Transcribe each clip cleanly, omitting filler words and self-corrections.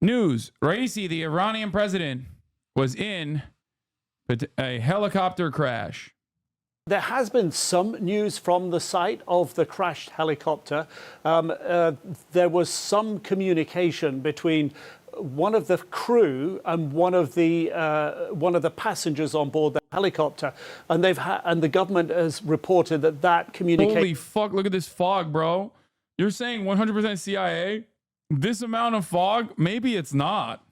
News. Raisi, the Iranian president, was in a helicopter crash. There has been some news from the site of the crashed helicopter. There was some communication between one of the crew and one of the passengers on board the helicopter, and the government has reported that communication. Holy fuck! Look at this fog, bro. You're saying 100% CIA? This amount of fog? Maybe it's not.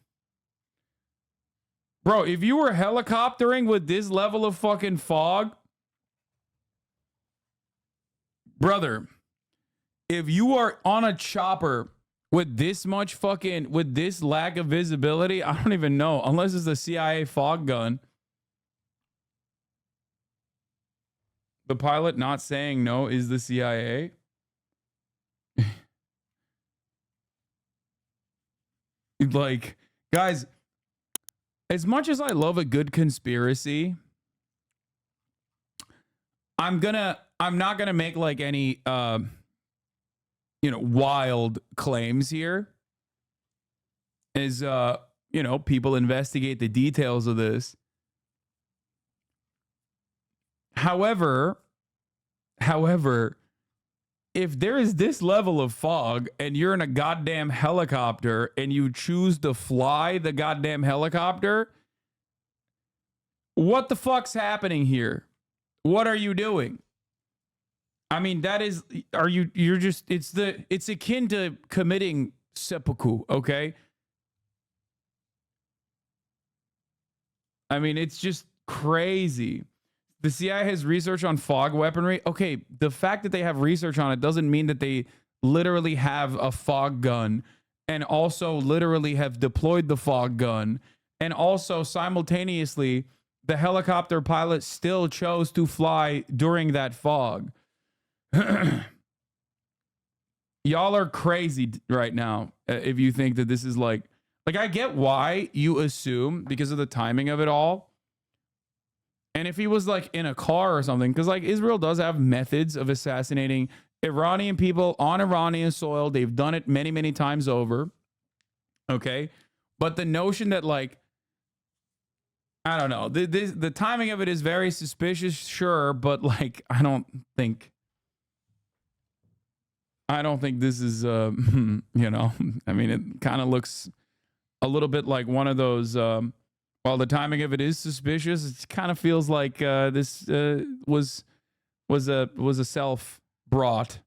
Bro, if you were helicoptering with this level of fucking fog, brother, if you are on a chopper with this much fucking, with this lack of visibility, I don't even know, unless it's the CIA fog gun. The pilot not saying no is the CIA. Like, guys, as much as I love a good conspiracy, I'm not gonna make like any wild claims here. As people investigate the details of this. However, if there is this level of fog and you're in a goddamn helicopter and you choose to fly the goddamn helicopter, what the fuck's happening here? What are you doing? I mean, it's akin to committing seppuku, okay? I mean, it's just crazy. The CIA has research on fog weaponry. Okay, the fact that they have research on it doesn't mean that they literally have a fog gun and also literally have deployed the fog gun. And also simultaneously, the helicopter pilot still chose to fly during that fog. Y'all are crazy right now if you think that this is like I get why you assume because of the timing of it all. And if he was like in a car or something, because like Israel does have methods of assassinating Iranian people on Iranian soil. They've done it many, many times over. Okay. But the notion that like, I don't know, the timing of it is very suspicious, sure. But like, I don't think this is, I mean, it kind of looks a little bit like one of those, while the timing of it is suspicious, it kind of feels like this was a self-brought,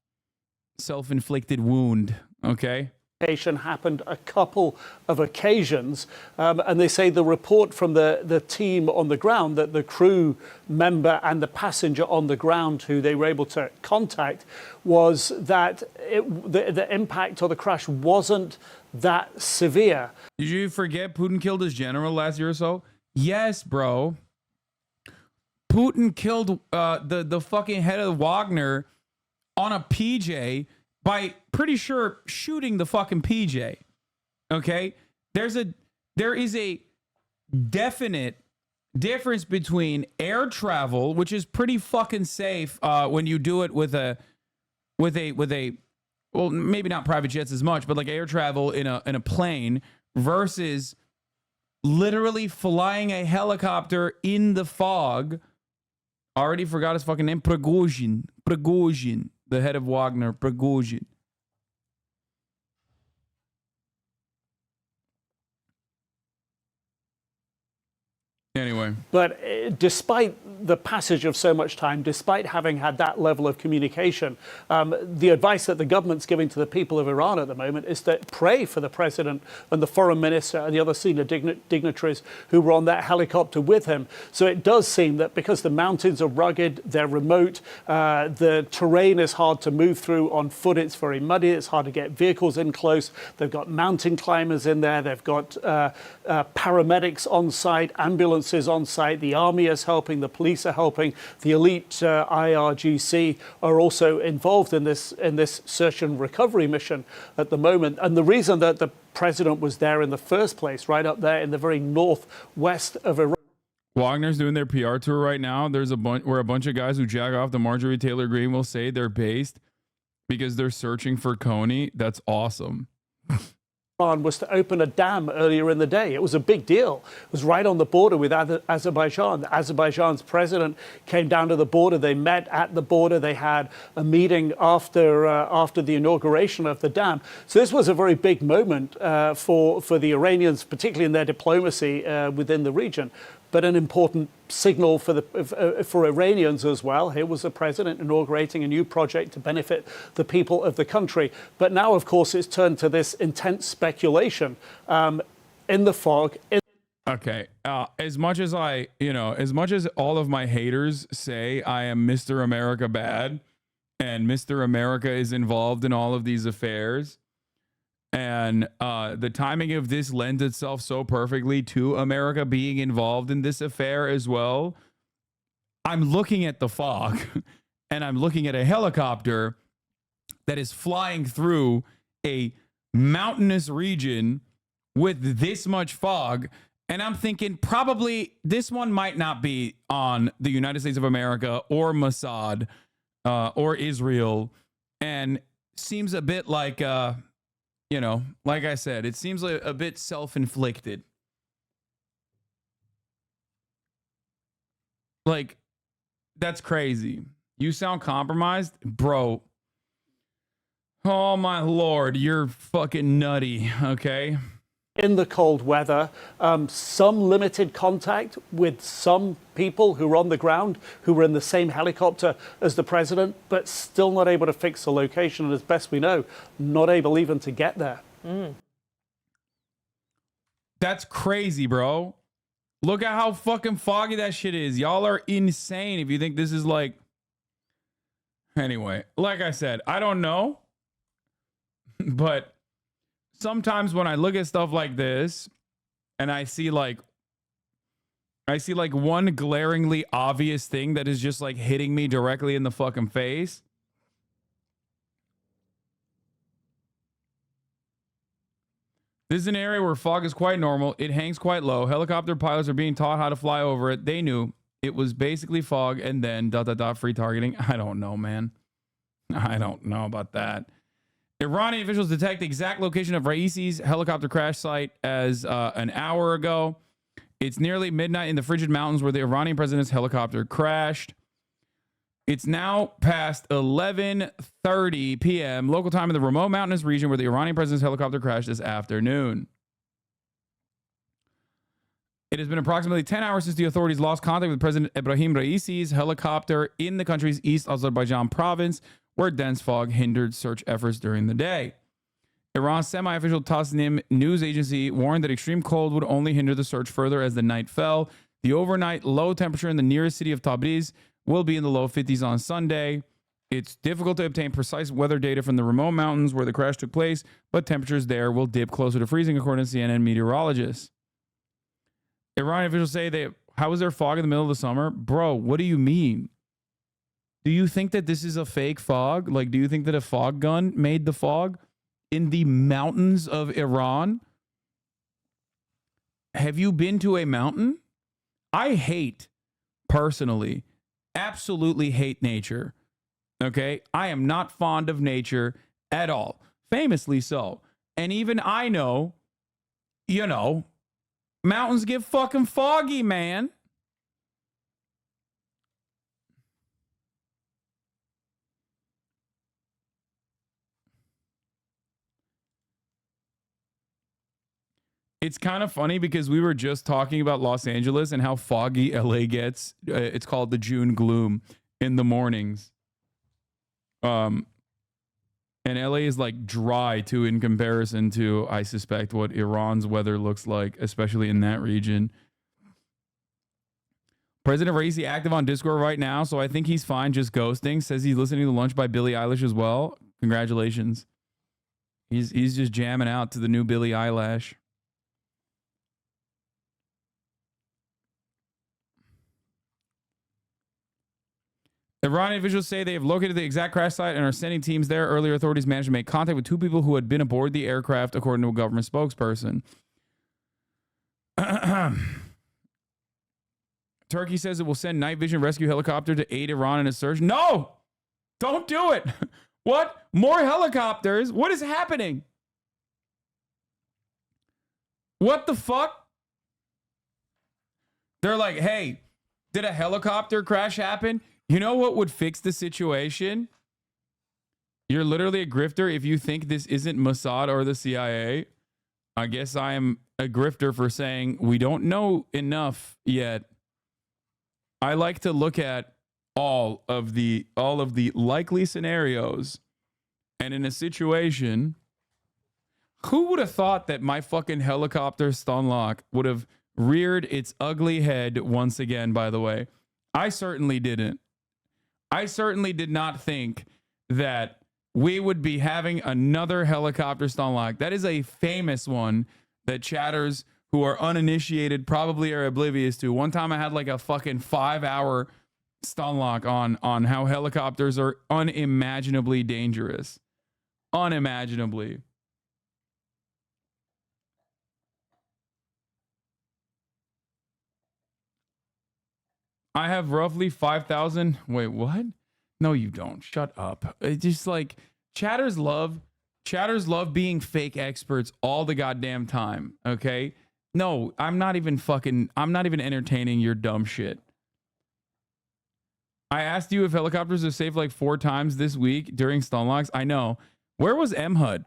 self-inflicted wound. Okay. Happened a couple of occasions, and they say the report from the team on the ground that the crew member and the passenger on the ground who they were able to contact was that the impact or the crash wasn't that severe. Did you forget Putin killed his general last year or so? Yes, bro. Putin killed the fucking head of Wagner on a PJ by pretty sure shooting the fucking PJ. Okay? There is a definite difference between air travel, which is pretty fucking safe when you do it with a well, maybe not private jets as much, but like air travel in a plane versus literally flying a helicopter in the fog. I already forgot his fucking name. Prigozhin, the head of Wagner, Prigozhin. Anyway. But despite the passage of so much time, despite having had that level of communication, the advice that the government's giving to the people of Iran at the moment is to pray for the president and the foreign minister and the other senior dignitaries who were on that helicopter with him. So it does seem that because the mountains are rugged, they're remote, the terrain is hard to move through on foot, it's very muddy, it's hard to get vehicles in close. They've got mountain climbers in there, they've got paramedics on site, ambulances on site, the army is helping, the police are helping, the elite IRGC are also involved in this search and recovery mission at the moment. And the reason that the president was there in the first place, right up there in the very northwest of Iran. Wagner's doing their PR tour right now. There's where a bunch of guys who jack off the Marjorie Taylor Greene will say they're based because they're searching for Coney. That's awesome. Iran was to open a dam earlier in the day. It was a big deal. It was right on the border with Azerbaijan. Azerbaijan's president came down to the border. They met at the border. They had a meeting after the inauguration of the dam. So this was a very big moment for the Iranians, particularly in their diplomacy within the region, but an important signal for Iranians as well. Here was the president inaugurating a new project to benefit the people of the country. But now, of course, it's turned to this intense speculation in the fog. Okay. As much as as much as all of my haters say I am Mr. America bad and Mr. America is involved in all of these affairs, and the timing of this lends itself so perfectly to America being involved in this affair as well. I'm looking at the fog and I'm looking at a helicopter that is flying through a mountainous region with this much fog. And I'm thinking probably this one might not be on the United States of America or Mossad or Israel, and seems a bit like like I said, it seems like a bit self-inflicted. Like, that's crazy. You sound compromised? Bro. Oh, my Lord. You're fucking nutty, okay? In the cold weather, some limited contact with some people who were on the ground, who were in the same helicopter as the president, but still not able to fix the location. And as best we know, not able even to get there. That's crazy, bro. Look at how fucking foggy that shit is. Y'all are insane if you think this is like... Anyway, like I said, I don't know. But... sometimes when I look at stuff like this and I see like one glaringly obvious thing that is just like hitting me directly in the fucking face. This is an area where fog is quite normal. It hangs quite low. Helicopter pilots are being taught how to fly over it. They knew it was basically fog and then ... free targeting. I don't know, man. I don't know about that. Iranian officials detect the exact location of Raisi's helicopter crash site as an hour ago. It's nearly midnight in the frigid mountains where the Iranian president's helicopter crashed. It's now past 11:30 p.m. local time in the remote mountainous region where the Iranian president's helicopter crashed this afternoon. It has been approximately 10 hours since the authorities lost contact with President Ebrahim Raisi's helicopter in the country's East Azerbaijan province, where dense fog hindered search efforts during the day. Iran's semi-official Tasnim news agency warned that extreme cold would only hinder the search further as the night fell. The overnight low temperature in the nearest city of Tabriz will be in the low 50s on Sunday. It's difficult to obtain precise weather data from the remote mountains where the crash took place, but temperatures there will dip closer to freezing, according to CNN meteorologists. Iranian officials say how is there fog in the middle of the summer? Bro, what do you mean? Do you think that this is a fake fog? Like, do you think that a fog gun made the fog in the mountains of Iran? Have you been to a mountain? I hate, personally, absolutely hate nature. Okay? I am not fond of nature at all. Famously so. And even I know, mountains get fucking foggy, man. It's kind of funny because we were just talking about Los Angeles and how foggy LA gets. It's called the June gloom in the mornings. And LA is like dry too in comparison to, I suspect, what Iran's weather looks like, especially in that region. President Raisi active on Discord right now, so I think he's fine just ghosting. Says he's listening to Lunch by Billie Eilish as well. Congratulations. He's just jamming out to the new Billie Eilish. Iranian officials say they have located the exact crash site and are sending teams there. Earlier, authorities managed to make contact with two people who had been aboard the aircraft, according to a government spokesperson. Turkey says it will send night vision rescue helicopter to aid Iran in a search. No! Don't do it! What? More helicopters? What is happening? What the fuck? They're like, hey, did a helicopter crash happen? You know what would fix the situation? You're literally a grifter if you think this isn't Mossad or the CIA. I guess I am a grifter for saying we don't know enough yet. I like to look at all of the likely scenarios, and in a situation, who would have thought that my fucking helicopter Stonlock would have reared its ugly head once again? By the way, I certainly didn't. I certainly did not think that we would be having another helicopter Stonlock. That is a famous one that chatters who are uninitiated probably are oblivious to. One time I had like a fucking 5-hour Stonlock on how helicopters are unimaginably dangerous. Unimaginably. I have roughly 5,000. Wait, what? No, you don't. Shut up. It's just like chatters love being fake experts all the goddamn time. Okay. No, I'm not even entertaining your dumb shit. I asked you if helicopters are safe like 4 times this week during Stonlocks. I know. Where was MHUD?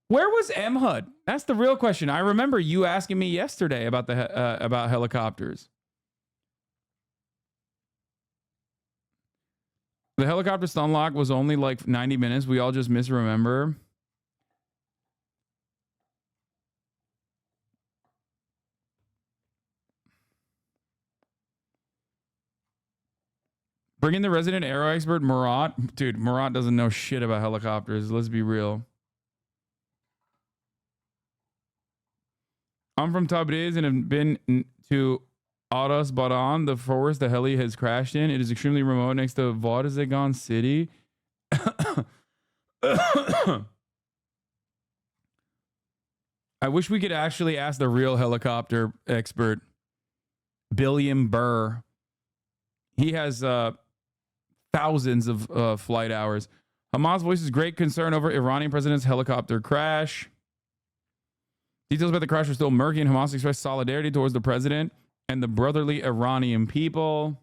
Where was MHUD? That's the real question. I remember you asking me yesterday about about helicopters. The helicopter Stonlock was only like 90 minutes. We all just misremember. Bring in the resident aero expert, Murat. Dude, Murat doesn't know shit about helicopters. Let's be real. I'm from Tabriz and have been to Aras Baran, the forest the heli has crashed in. It is extremely remote next to Varzegan City. I wish we could actually ask the real helicopter expert, Billiam Burr. He has thousands of flight hours. Hamas voices great concern over Iranian president's helicopter crash. Details about the crash are still murky, and Hamas expressed solidarity towards the president and the brotherly Iranian people.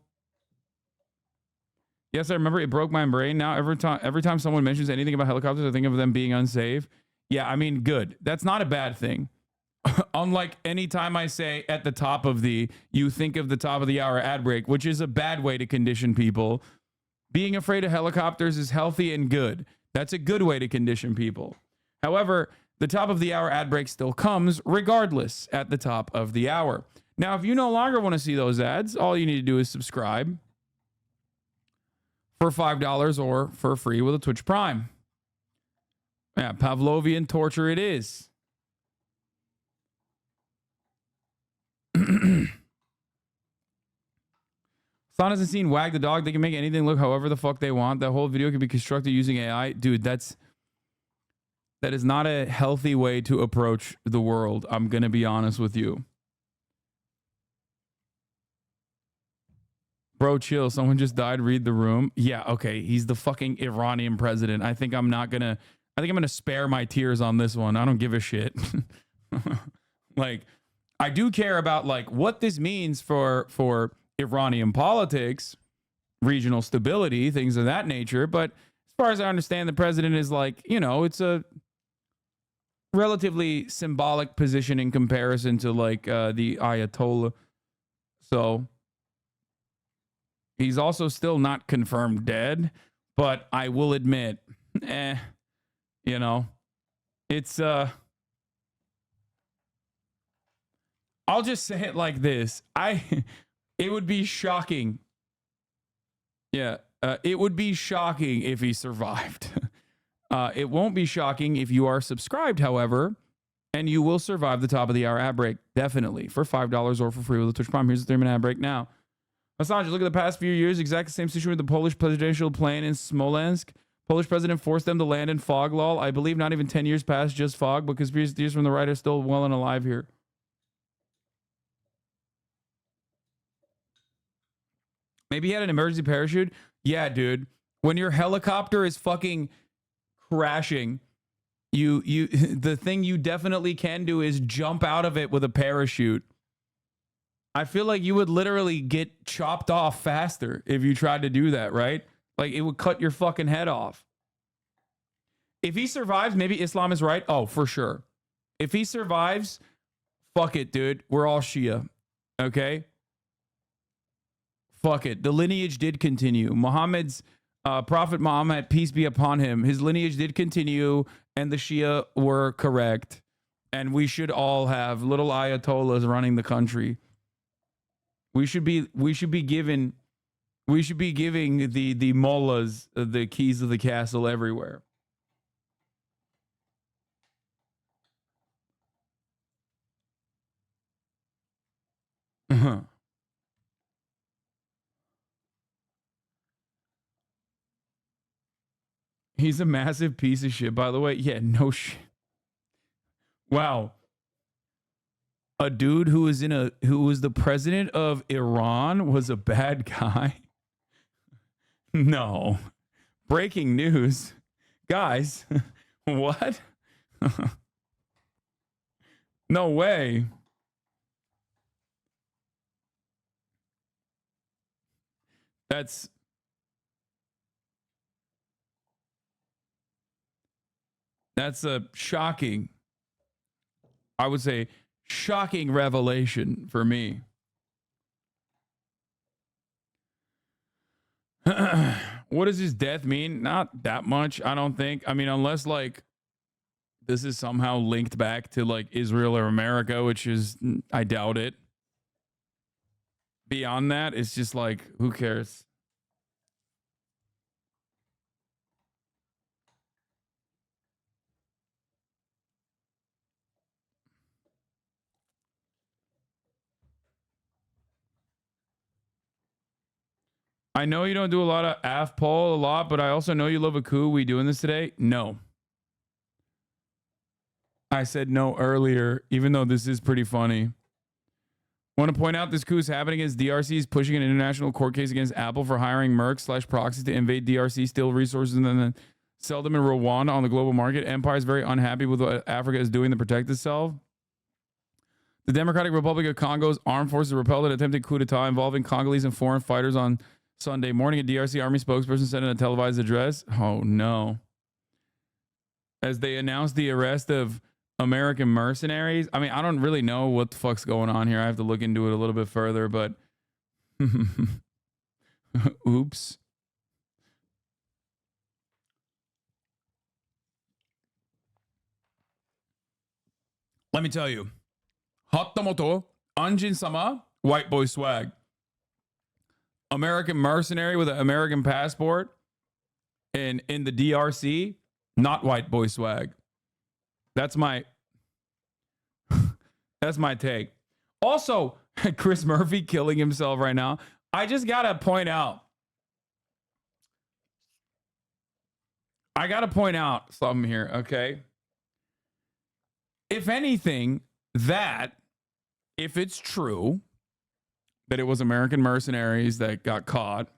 Yes, I remember. It broke my brain. Now every time someone mentions anything about helicopters, I think of them being unsafe. Yeah, I mean, good. That's not a bad thing. Unlike any time I say at the top of you think of the top of the hour ad break, which is a bad way to condition people. Being afraid of helicopters is healthy and good. That's a good way to condition people. However, the top of the hour ad break still comes regardless at the top of the hour. Now, if you no longer want to see those ads, all you need to do is subscribe for $5 or for free with a Twitch Prime. Yeah, Pavlovian torture it is. Son hasn't seen Wag the Dog. They can make anything look however the fuck they want. That whole video could be constructed using AI. Dude, that is not a healthy way to approach the world. I'm going to be honest with you. Bro, chill. Someone just died. Read the room. Yeah, okay. He's the fucking Iranian president. I think I'm going to spare my tears on this one. I don't give a shit. Like, I do care about like what this means for Iranian politics, regional stability, things of that nature. But as far as I understand, the president is like, it's a relatively symbolic position in comparison to like the Ayatollah. So he's also still not confirmed dead, but I will admit, it's I'll just say it like this. It would be shocking. Yeah, it would be shocking if he survived. It won't be shocking if you are subscribed, however, and you will survive the top of the hour ad break, definitely, for $5 or for free with a Twitch Prime. Here's the 3-minute ad break now. Hasan, look at the past few years, exact same situation with the Polish presidential plane in Smolensk. Polish president forced them to land in fog, lol. I believe not even 10 years past, just fog, but conspiracy theories from the right are still well and alive here. Maybe he had an emergency parachute. Yeah, dude. When your helicopter is fucking crashing you the thing you definitely can do is jump out of it with a parachute. I feel like you would literally get chopped off faster if you tried to do that, right? Like it would cut your fucking head off. If he survives, maybe Islam is right. Oh, for sure. If he survives, fuck it, dude. We're all Shia. Okay? Fuck it. The lineage did continue. Prophet Muhammad, peace be upon him, his lineage did continue, and the Shia were correct. And we should all have little ayatollahs running the country. We should be giving the mullahs the keys of the castle everywhere. He's a massive piece of shit, by the way. Yeah, no shit. Wow. A dude who was the president of Iran was a bad guy? No. Breaking news. Guys, what? No way. That's a shocking, I would say, shocking revelation for me. What does his death mean? Not that much, I don't think. I mean, unless like this is somehow linked back to like Israel or America, which is, I doubt it. Beyond that, it's just like, who cares? I know you don't do a lot of AFPOL a lot, but I also know you love a coup. We doing this today? No. I said no earlier, even though this is pretty funny. Want to point out this coup is happening as DRC is pushing an international court case against Apple for hiring Merc/proxies to invade DRC, steal resources, and then sell them in Rwanda on the global market. Empire is very unhappy with what Africa is doing to protect itself. The Democratic Republic of Congo's armed forces repelled an attempted coup d'etat involving Congolese and foreign fighters on Sunday morning. A DRC army spokesperson said in a televised address, oh no, as they announced the arrest of American mercenaries. I mean, I don't really know what the fuck's going on here. I have to look into it a little bit further, but oops. Let me tell you, Hatamoto, Anjin Sama, white boy swag. American mercenary with an American passport and in the DRC, not white boy swag. That's my take. Also, Chris Murphy killing himself right now. I just gotta point out. Something here, okay? If anything, if it's true that it was American mercenaries that got caught,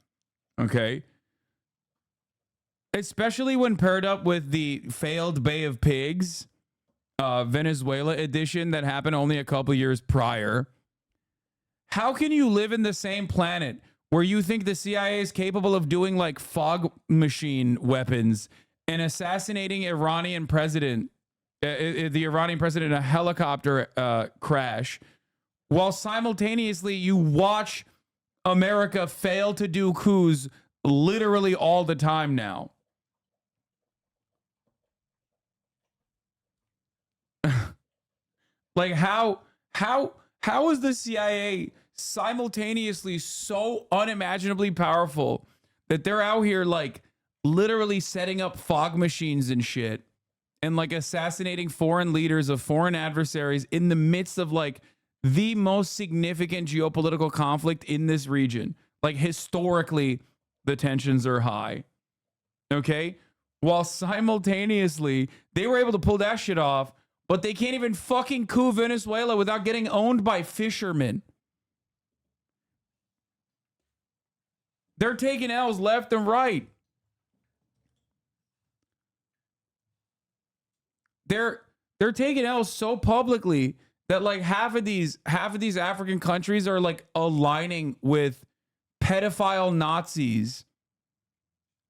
okay? Especially when paired up with the failed Bay of Pigs Venezuela edition that happened only a couple years prior. How can you live in the same planet where you think the CIA is capable of doing like fog machine weapons and assassinating Iranian president, the Iranian president in a helicopter crash, while simultaneously you watch America fail to do coups literally all the time now? Like how is the CIA simultaneously so unimaginably powerful that they're out here like literally setting up fog machines and shit and like assassinating foreign leaders of foreign adversaries in the midst of like the most significant geopolitical conflict in this region? Like historically, the tensions are high. Okay? While simultaneously, they were able to pull that shit off, but they can't even fucking coup Venezuela without getting owned by fishermen. They're taking L's left and right. they're taking L's so publicly that like half of these African countries are like aligning with pedophile Nazis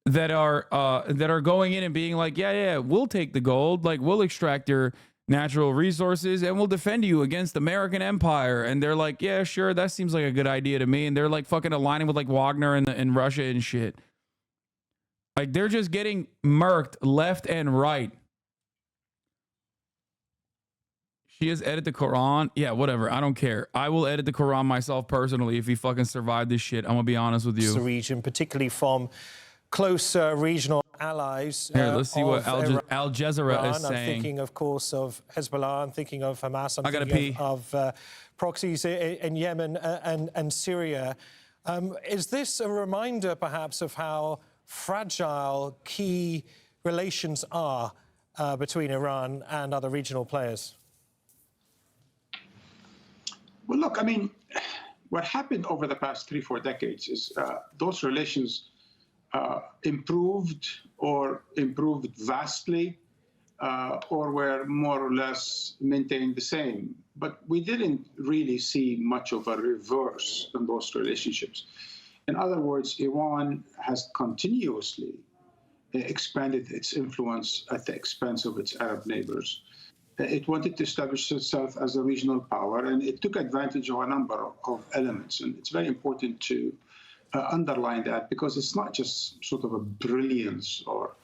that are going in and being like, yeah, we'll take the gold, like we'll extract your natural resources and we'll defend you against the American empire. And they're like, yeah, sure, that seems like a good idea to me. And they're like fucking aligning with like Wagner and Russia and shit. Like they're just getting murked left and right. She has edited the Quran. Yeah, whatever. I don't care. I will edit the Quran myself personally if he fucking survived this shit. I'm gonna be honest with you. The region, particularly from close regional allies. Here, let's see what Al Jazeera is saying. I'm thinking, of course, of Hezbollah. I'm thinking of Hamas. I'm thinking of proxies in Yemen and Syria. Is this a reminder, perhaps, of how fragile key relations are between Iran and other regional players? Well, look, I mean, what happened over the past 3-4 decades is those relations improved vastly or were more or less maintained the same. But we didn't really see much of a reverse in those relationships. In other words, Iran has continuously expanded its influence at the expense of its Arab neighbors. It wanted to establish itself as a regional power, and it took advantage of a number of elements. And it's very important to underline that, because it's not just sort of a brilliance or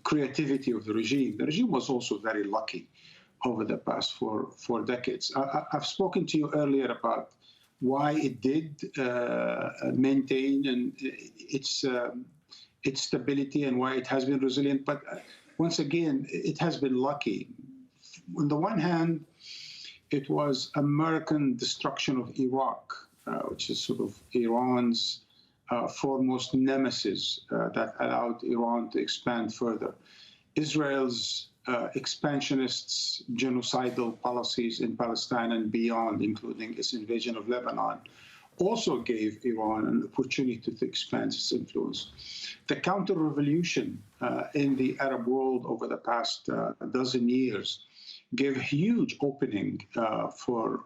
creativity of the regime. The regime was also very lucky over the past four decades. I've spoken to you earlier about why it did maintain its stability and why it has been resilient. But once again, it has been lucky. On the one hand, it was American destruction of Iraq, which is sort of Iran's foremost nemesis that allowed Iran to expand further. Israel's expansionists' genocidal policies in Palestine and beyond, including its invasion of Lebanon, also gave Iran an opportunity to expand its influence. The counter-revolution in the Arab world over the past dozen years gave huge opening for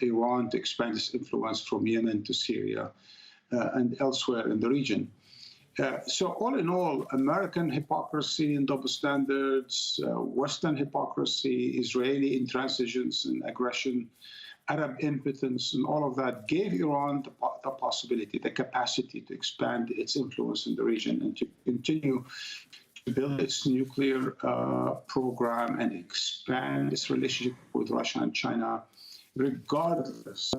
Iran to expand its influence from Yemen to Syria and elsewhere in the region. So all in all, American hypocrisy and double standards, Western hypocrisy, Israeli intransigence and aggression, Arab impotence, and all of that gave Iran the possibility, the capacity to expand its influence in the region and to continue to build its nuclear program and expand its relationship with Russia and China, regardless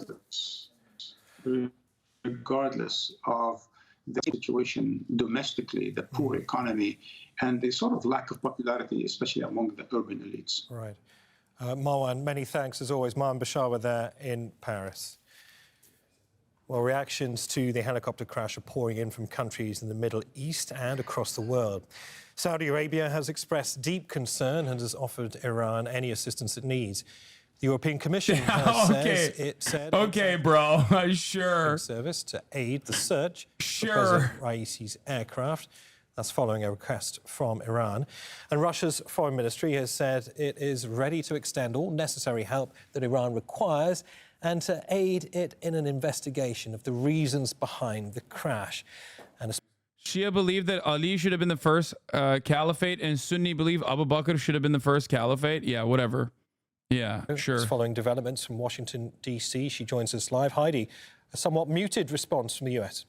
of the situation domestically, the poor economy, and the sort of lack of popularity, especially among the urban elites. Right. Marwan, many thanks as always. Marwan Bashar there in Paris. Well, reactions to the helicopter crash are pouring in from countries in the Middle East and across the world. Saudi Arabia has expressed deep concern and has offered Iran any assistance it needs. The European Commission said okay, bro, sure. Service to aid the search for President Raisi's aircraft. That's following a request from Iran. And Russia's foreign ministry has said it is ready to extend all necessary help that Iran requires and to aid it in an investigation of the reasons behind the crash. And Shia believe that Ali should have been the first caliphate, and Sunni believe Abu Bakr should have been the first caliphate. Yeah, whatever. Yeah, sure. Following developments from Washington, D.C., she joins us live. Heidi, a somewhat muted response from the U.S.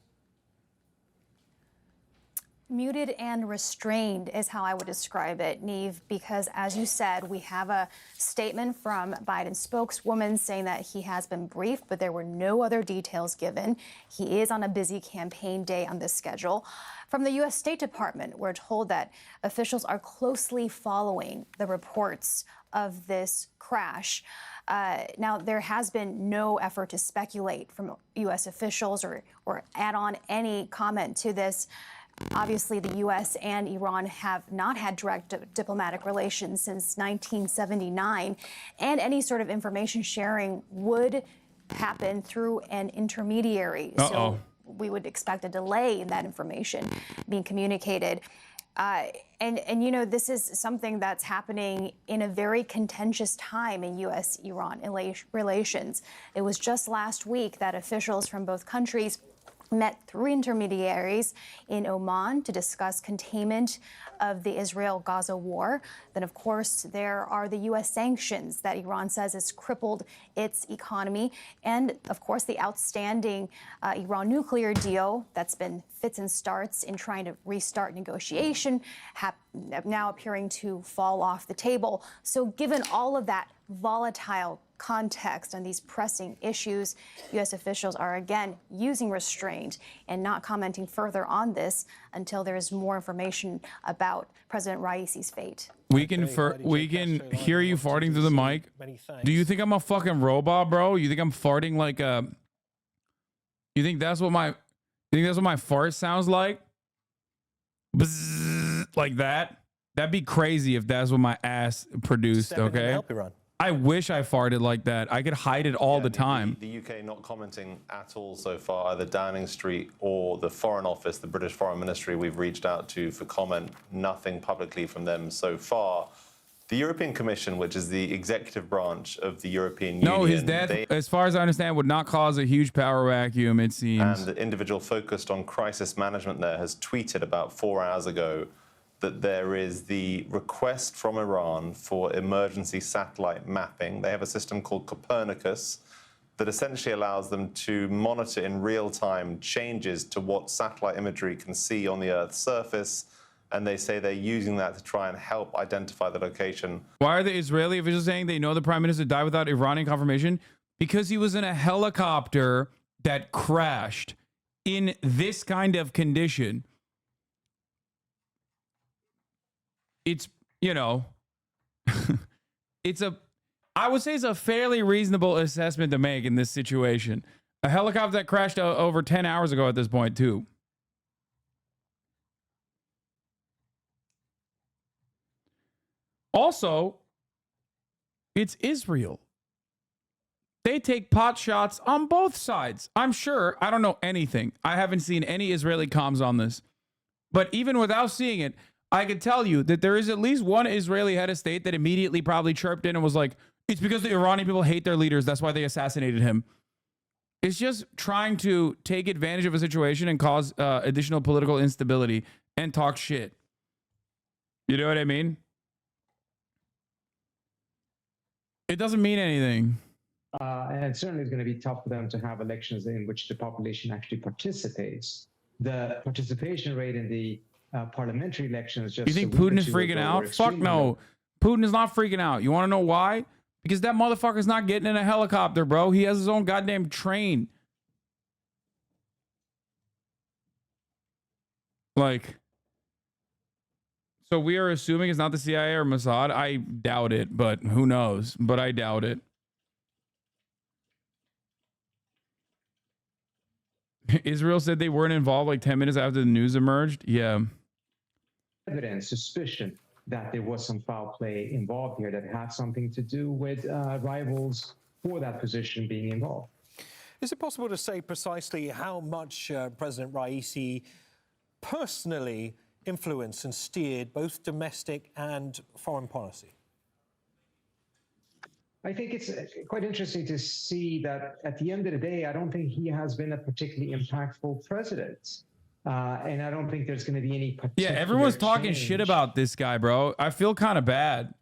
Muted and restrained is how I would describe it, Neve, because as you said, we have a statement from Biden's spokeswoman saying that he has been briefed, but there were no other details given. He is on a busy campaign day on this schedule. From the U.S. State Department, we're told that officials are closely following the reports of this crash. Now, there has been no effort to speculate from U.S. officials or add on any comment to this. Obviously, the U.S. and Iran have not had direct diplomatic relations since 1979, and any sort of information sharing would happen through an intermediary. So we would expect a delay in that information being communicated. And you know, this is something that's happening in a very contentious time in U.S.-Iran relations. It was just last week that officials from both countries met through intermediaries in Oman to discuss containment of the Israel-Gaza war. Then, of course, there are the U.S. sanctions that Iran says has crippled its economy. And, of course, the outstanding Iran nuclear deal that's been fits and starts in trying to restart negotiation, now appearing to fall off the table. So given all of that volatile context on these pressing issues, U.S. officials are again using restraint and not commenting further on this until there is more information about President Raisi's fate. We can hear you farting through the mic. Do you think I'm a fucking robot, bro? You think I'm farting like a? You think that's what my fart sounds like? Bzzz, like that? That'd be crazy if that's what my ass produced. Okay. Help Iran. I wish I farted like that. I could hide it all the time. The UK not commenting at all so far, either Downing Street or the Foreign Office, the British Foreign Ministry we've reached out to for comment, nothing publicly from them so far. The European Commission, which is the executive branch of the European Union. No, his death, as far as I understand, would not cause a huge power vacuum, it seems. And the individual focused on crisis management there has tweeted about 4 hours ago that there is the request from Iran for emergency satellite mapping. They have a system called Copernicus that essentially allows them to monitor in real time changes to what satellite imagery can see on the Earth's surface. And they say they're using that to try and help identify the location. Why are the Israeli officials saying they know the prime minister died without Iranian confirmation? Because he was in a helicopter that crashed in this kind of condition. It's, you know, I would say it's a fairly reasonable assessment to make in this situation. A helicopter that crashed over 10 hours ago at this point, too. Also, it's Israel. They take pot shots on both sides. I'm sure. I don't know anything. I haven't seen any Israeli comms on this. But even without seeing it, I can tell you that there is at least one Israeli head of state that immediately probably chirped in and was like, it's because the Iranian people hate their leaders. That's why they assassinated him. It's just trying to take advantage of a situation and cause additional political instability and talk shit. You know what I mean? It doesn't mean anything. And certainly it's going to be tough for them to have elections in which the population actually participates. The participation rate in the parliamentary elections just... You think Putin is freaking out? Fuck no. Putin is not freaking out. You want to know why? Because that motherfucker's not getting in a helicopter, bro. He has his own goddamn train. Like... So we are assuming it's not the CIA or Mossad. I doubt it, but who knows? But I doubt it. Israel said they weren't involved like 10 minutes after the news emerged. Yeah. Evidence, suspicion that there was some foul play involved here that had something to do with rivals for that position being involved. Is it possible to say precisely how much President Raisi personally influenced and steered both domestic and foreign policy? I think it's quite interesting to see that at the end of the day, I don't think he has been a particularly impactful president. And I don't think there's going to be any particular everyone's talking change. shit about this guy, bro. I feel kind of bad.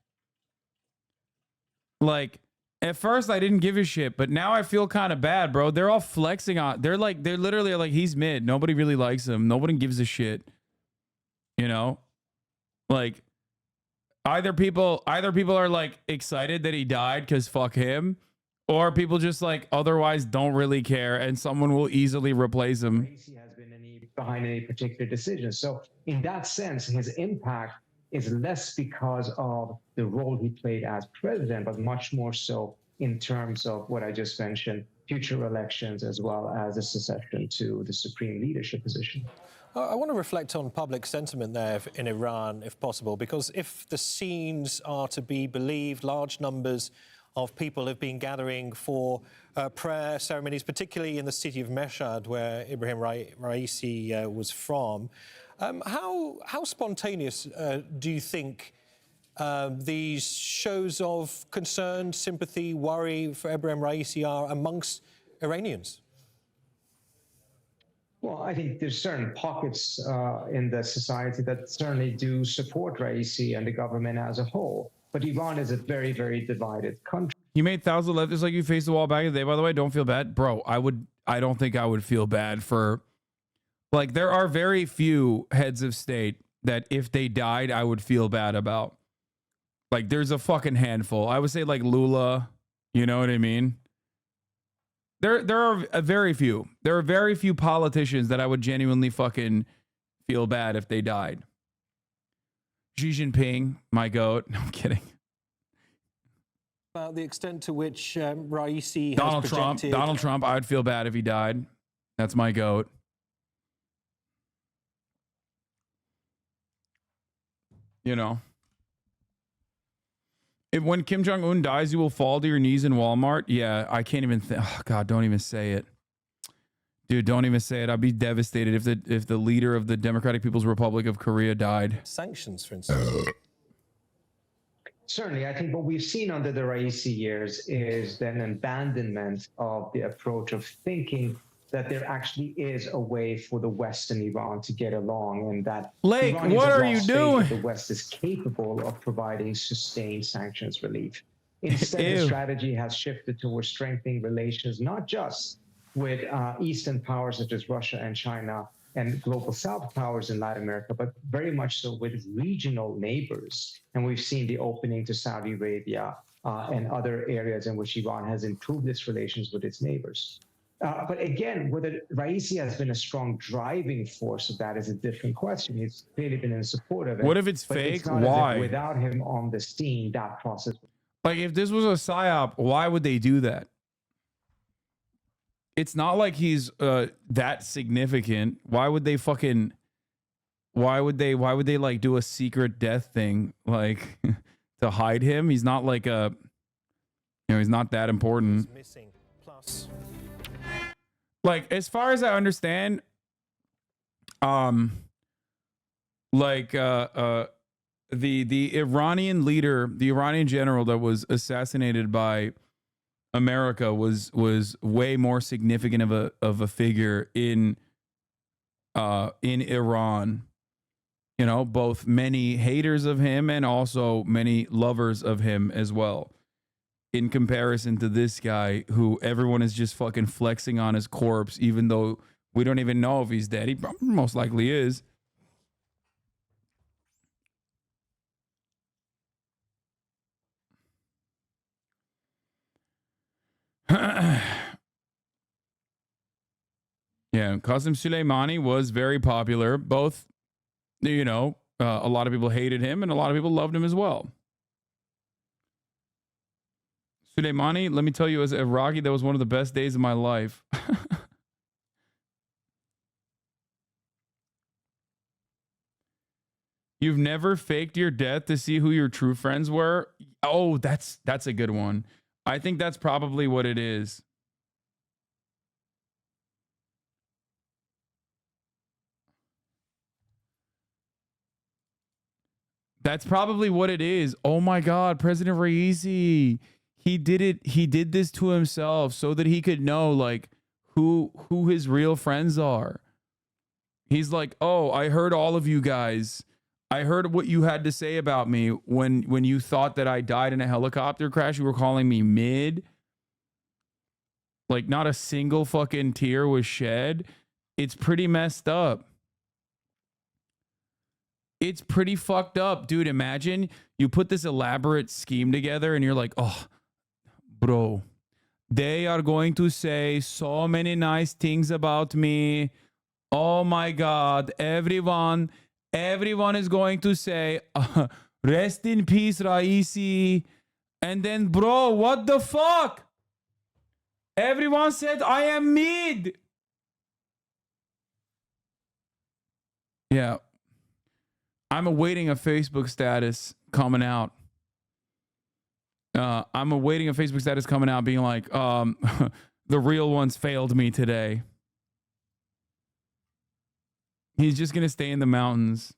Like, at first I didn't give a shit, but now I feel kind of bad, bro. They're all flexing on. They're literally like, he's mid. Nobody really likes him. Nobody gives a shit. You know? Like, either people are like excited that he died because fuck him, or people just like otherwise don't really care and someone will easily replace him. Raisi has been behind any particular decision. So in that sense, his impact is less because of the role he played as president, but much more so in terms of what I just mentioned, future elections, as well as the succession to the supreme leadership position. I want to reflect on public sentiment there in Iran, if possible, because if the scenes are to be believed, large numbers of people have been gathering for prayer ceremonies, particularly in the city of Mashhad, where Ibrahim Raisi was from. How spontaneous do you think these shows of concern, sympathy, worry for Ebrahim Raisi are amongst Iranians? Well, I think there's certain pockets in the society that certainly do support Raisi and the government as a whole. But Iran is a very, very divided country. You made thousands of leftists like you faced the wall back in the day, by the way. Don't feel bad. Bro, I don't think I would feel bad for... Like, there are very few heads of state that if they died, I would feel bad about. Like, there's a fucking handful. I would say, like, Lula. You know what I mean? There are very few. There are very few politicians that I would genuinely fucking feel bad if they died. Xi Jinping, my goat. No, I'm kidding. About the extent to which Raisi Donald has Trump. projected... Donald Trump, I'd feel bad if he died. That's my goat. You know. If when Kim Jong-un dies, you will fall to your knees in Walmart. Yeah, I can't even think. Oh, God, don't even say it. Dude, don't even say it. I'd be devastated if the leader of the Democratic People's Republic of Korea died. Sanctions, for instance. Certainly, I think what we've seen under the Raisi years is then an abandonment of the approach of thinking that there actually is a way for the West and Iran to get along, and that Lake, Iranians what have are you lost faith doing? that the West is capable of providing sustained sanctions relief. Instead, the Ew. strategy has shifted towards strengthening relations, not just with Eastern powers such as Russia and China and global South powers in Latin America, but very much so with regional neighbors. And we've seen the opening to Saudi Arabia and other areas in which Iran has improved its relations with its neighbors. But again, whether Raisi has been a strong driving force of that is a different question. He's clearly been in support of it. What if it's but fake? It's not as if Why? without him on the scene, that process. Like, if this was a psyop, why would they do that? It's not like he's that significant. Why would they fucking... Why would they like do a secret death thing, like, to hide him? He's not like a... You know, he's not that important. Missing. Plus... Like, as far as I understand, the Iranian leader, the Iranian general that was assassinated by America was way more significant of a figure in Iran. You know, both many haters of him and also many lovers of him as well. In comparison to this guy who everyone is just fucking flexing on his corpse, even though we don't even know if he's dead. He most likely is. Yeah, Qasem Soleimani was very popular. Both, you know, a lot of people hated him and a lot of people loved him as well. Soleimani, let me tell you, as a Iraqi, that was one of the best days of my life. You've never faked your death to see who your true friends were? Oh, that's a good one. I think that's probably what it is. That's probably what it is. Oh my God, President Raisi. He did it. He did this to himself so that he could know like who his real friends are. He's like, oh, I heard all of you guys. I heard what you had to say about me when you thought that I died in a helicopter crash. You were calling me mid. Like not a single fucking tear was shed. It's pretty messed up. It's pretty fucked up, dude. Imagine you put this elaborate scheme together and you're like, oh, bro, they are going to say so many nice things about me. Oh my God, everyone is going to say, rest in peace, Raisi. And then, bro, what the fuck? Everyone said I am mid. Yeah. I'm awaiting a Facebook status coming out. I'm awaiting a Facebook status coming out being like, the real ones failed me today. He's just going to stay in the mountains.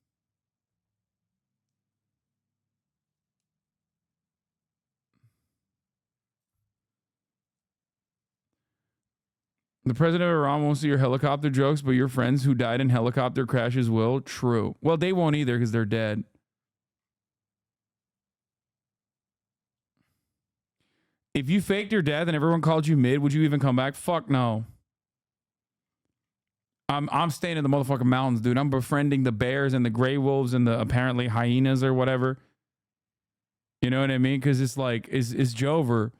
The president of Iran won't see your helicopter jokes, but your friends who died in helicopter crashes will. True. Well, they won't either because they're dead. If you faked your death and everyone called you mid, would you even come back? Fuck no. I'm staying in the motherfucking mountains, dude. I'm befriending the bears and the gray wolves and the apparently hyenas or whatever. You know what I mean? Because it's like, it's Jover.